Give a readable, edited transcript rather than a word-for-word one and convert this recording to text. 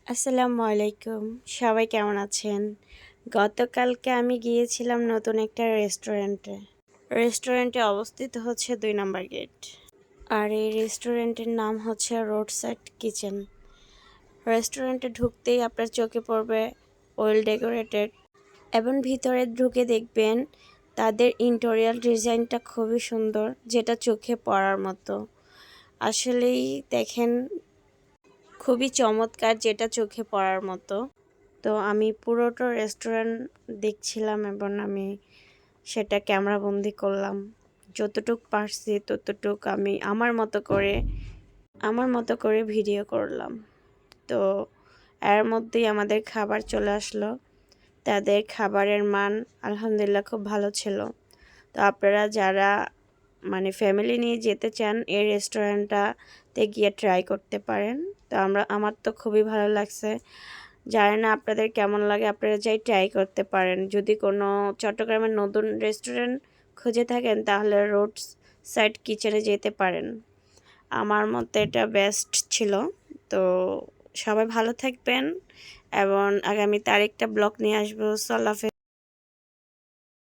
আসসালামু আলাইকুম। সবাই কেমন আছেন? গতকালকে আমি গিয়েছিলাম নতুন একটা রেস্টুরেন্টে। রেস্টুরেন্টে অবস্থিত হচ্ছে ২ নাম্বার গেট। আর এই রেস্টুরেন্টের নাম হচ্ছে রোড সাইড কিচেন। রেস্টুরেন্টে ঢুকতেই আপনার চোখে পড়বে ওয়েল ডেকোরেটেড এবং ভিতরে ঢুকে দেখবেন তাদের ইন্টেরিয়র ডিজাইনটা খুবই সুন্দর, যেটা চোখে পড়ার মতো। আসলেই দেখেন খুবই চমৎকার, যেটা চোখে পড়ার মতো। তো আমি পুরোটা রেস্টুরেন্ট দেখছিলাম এবং আমি সেটা ক্যামেরাবন্দি করলাম। যতটুক পারছি ততটুক আমি আমার মতো করে ভিডিও করলাম। তো এর মধ্যেই আমাদের খাবার চলে আসলো। তাদের খাবারের মান আলহামদুলিল্লাহ খুব ভালো ছিল। তো আপনারা যারা ফ্যামিলি নিয়ে যেতে চান এই রেস্টুরেন্টটাতে গিয়ে ট্রাই করতে পারেন। তো আমার তো খুবই ভালো লাগছে। জানি না আপনাদের কেমন লাগে, আপনারা যাই ট্রাই করতে পারেন। যদি কোনো চট্টগ্রামের নতুন রেস্টুরেন্ট খুঁজে থাকেন তাহলে রোড সাইড কিচেনে যেতে পারেন। আমার মতে এটা বেস্ট ছিল। তো সবাই ভালো থাকবেন এবং আগামীতে আরেকটা ব্লগ নিয়ে আসবো। আল্লাহ হাফেজ।